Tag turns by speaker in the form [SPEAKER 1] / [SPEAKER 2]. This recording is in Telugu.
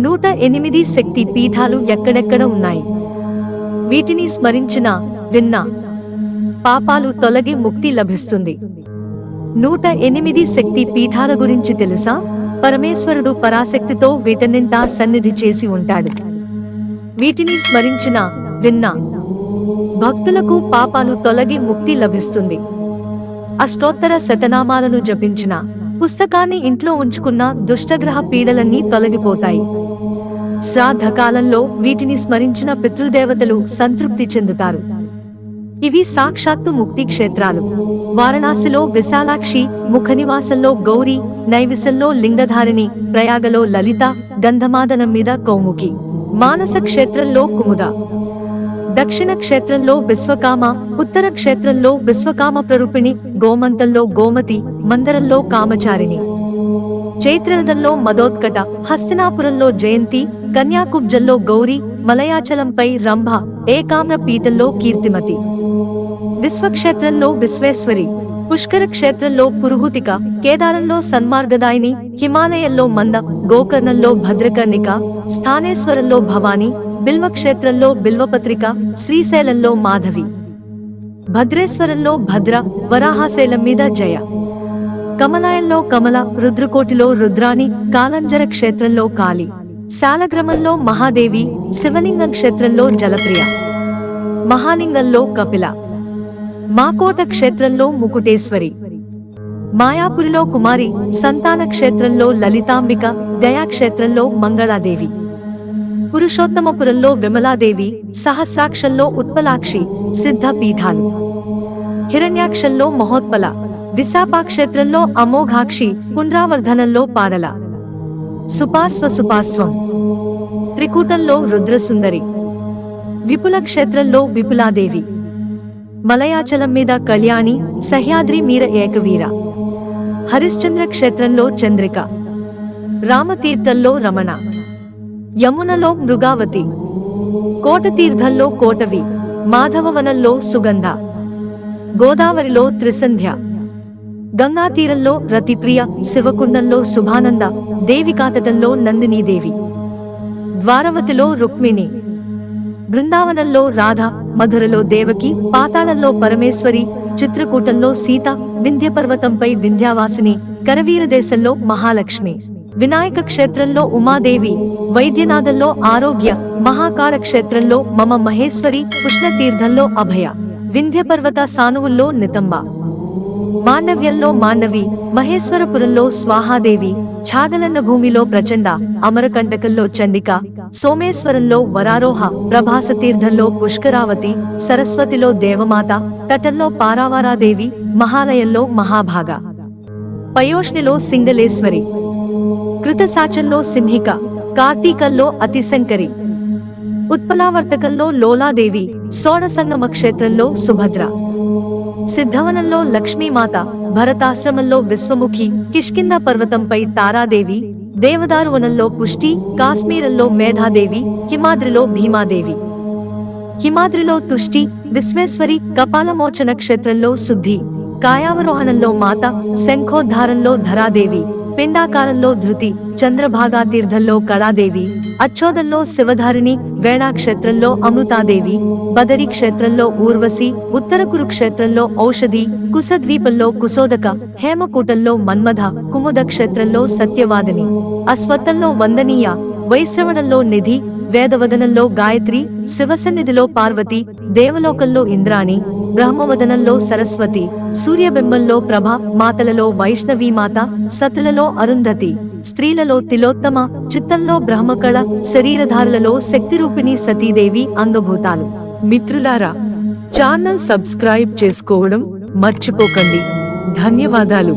[SPEAKER 1] 108 శక్తి పీఠాలు ఎక్కడెక్కడ ఉన్నాయి? వీటిని స్మరించినా విన్నా పాపాలు తొలగి ముక్తి లభిస్తుంది. 108 శక్తి పీఠాల గురించి తెలుసా? పరమేశ్వరుడు పరాశక్తితో వీటన్నింటా సన్నిధి చేసి ఉంటాడు. వీటిని స్మరించినా విన్నా భక్తులకు పాపాలు తొలగి ముక్తి లభిస్తుంది. అష్టోత్తర శతనామాలను జపించిన, పుస్తకాన్ని ఇంట్లో ఉంచుకున్న దుష్టగ్రహ పీడలన్నీ తొలగిపోతాయి. శ్రాద్ధకాలంలో వీటిని స్మరించిన పితృదేవతలు సంతృప్తి చెందుతారు. ఇవి సాక్షాత్తు ముక్తి క్షేత్రాలు. వారణాసిలో విశాలాక్షి, ముఖనివాసంలో గౌరీ, నైవిసంలో లింగధారిణి, ప్రయాగలో లలిత, గంధమాదనం మీద కౌముకి, మానస క్షేత్రంలో కుముద, దక్షిణ క్షేత్రంలో విశ్వకామ, ఉత్తర క్షేత్రంలో విశ్వకామ ప్రరూపిణి, గోమంతంలో గోమతి, మందరంలో కామచారిణి, చైత్రరథంలో మదోత్కట, హస్తినాపురంలో జయంతి, కన్యాకుబ్జంలో గౌరీ, మలయాచలంపై రంభ, ఏకామ్ర పీఠంలో కీర్తిమతి, విశ్వక్షేత్రంలో విశ్వేశ్వరి, పుష్కర క్షేత్రంలో పురుహూతిక, కేదారంలో సన్మార్గదాయిని, హిమాలయంలో మంద, గోకర్ణంలో భద్రకర్ణిక, స్థానేశ్వరంలో భవాని, బిల్వక్షేత్రంలో బిల్వపత్రిక, శ్రీశైలంలో మాధవి, భద్రేశ్వరంలో భద్ర, వరాహశైలం మీద జయ, కమలాయంలో కమల, రుద్రకోటిలో రుద్రాణి, కాలంజర క్షేత్రంలో కాళి, శాలగ్రామంలో మహాదేవి, శివలింగం క్షేత్రంలో జలప్రియ, మహాలింగంలో కపిల, మాకోట క్షేత్రంలో ముకుటేశ్వరి, మాయాపురిలో కుమారి, సంతాన క్షేత్రంలో లలితాంబిక, దయాక్షేత్రంలో మంగళాదేవి, పురుషోత్తమపురంలో విమలాదేవి, సహస్రాక్షంలో ఉత్పలాక్షి, సిద్ధ పీఠాలు, హిరణ్యాక్షంలో మహోత్పల, విశాఖాక్షేత్రంలో అమోఘాక్షి, పుండ్రావర్ధనంలో పాడల, సుపాస్వం, త్రికూటంలో రుద్రసుందరి, విపుల క్షేత్రంలో విపులాదేవి, మలయాచలం మీద కళ్యాణి, సహ్యాద్రి మీర ఏకవీర, హరిశ్చంద్ర క్షేత్రంలో చంద్రిక, రామతీర్థంలో రమణ, యమునలో మృగావతి, కోటతీర్థంలో కోటవి, మాధవవనంలో సుగంధ, గోదావరిలో త్రిసంధ్య, గంగాతీరంలో రతిప్రియ, శివకుండంలో శుభానంద, దేవికాతటంలో నందినీదేవి, ద్వారవతిలో రుక్మిణి, బృందావనంలో రాధ, మధురలో దేవకి, పాతాళంలో పరమేశ్వరి, చిత్రకూటంలో సీత, వింధ్యపర్వతంపై వింధ్యావాసిని, కరవీరదేశంలో మహాలక్ష్మి, వినాయక క్షేత్రంలో ఉమాదేవి, వైద్యనాథంలో ఆరోగ్య, మహాకాళ క్షేత్రంలో మమ మహేశ్వరి, కృష్ణతీర్థంలో అభయ, వింధ్యపర్వత సానువుల్లో నితంబ, మాండవ్యంలో మాండవి, మహేశ్వరపురంలో స్వాహాదేవి, ఛాదలన్న భూమిలో ప్రచండ, అమరకంటకంలో చండిక, సోమేశ్వరంలో వరారోహ, ప్రభాస తీర్థంలో పుష్కరావతి, సరస్వతిలో దేవమాత, తటంలో పారావారాదేవి, మహాలయంలో మహాభాగ, పయోష్ణిలో సింగలేశ్వరి, కృతసాచంలో సింహిక, కార్తీకంలో అతిశంకరి, ఉత్పలావర్తకంలో లోలాదేవి, సోడసంగమ క్షేత్రంలో సుభద్ర, సిద్ధవనంలో లక్ష్మీమాత, భరతాశ్రమంలో విశ్వముఖి, కిష్కింద పర్వతంపై తారాదేవి, దేవదారువనంలో పుష్టి, కాశ్మీరంలో మేధాదేవి, హిమాద్రిలో భీమాదేవి, హిమాద్రిలో తుష్టి, విశ్వేశ్వరి, కపాలమోచన క్షేత్రంలో శుద్ధి, కాయావరోహణంలో మాత, శంఖోద్ధారంలో ధరాదేవి, పిండాకారంలో ధృతి, చంద్రభాగా తీర్థంలో కళాదేవి, అచ్చోదంలో శివధారిణి, వేణాక్షేత్రంలో అమృతాదేవి, బదరి క్షేత్రంలో ఊర్వశి, ఉత్తర కురుక్షేత్రంలో ఔషధి, కుశద్వీపంలో కుశోదక, హేమకూటంలో మన్మథ, కుముద క్షేత్రంలో సత్యవాదిని, అశ్వత్థంలో వందనీయ, వైశ్రవణంలో నిధి, వేదవదనంలో గాయత్రి, శివసన్నిధిలో పార్వతి, దేవలోకంలో ఇంద్రాణి, బ్రహ్మవదనంలో సరస్వతి, సూర్యబింబంలో ప్రభ, మాతలలో వైష్ణవీమాత, సతులలో అరుంధతి, స్త్రీలలో తిలోత్తమ, చిత్తంలో బ్రహ్మకళ, శరీరధారులలో శక్తిరూపిణి సతీదేవి అంగభూతాలు. మిత్రులారా, ఛానల్ సబ్స్క్రైబ్ చేసుకోవడం మర్చిపోకండి. ధన్యవాదాలు.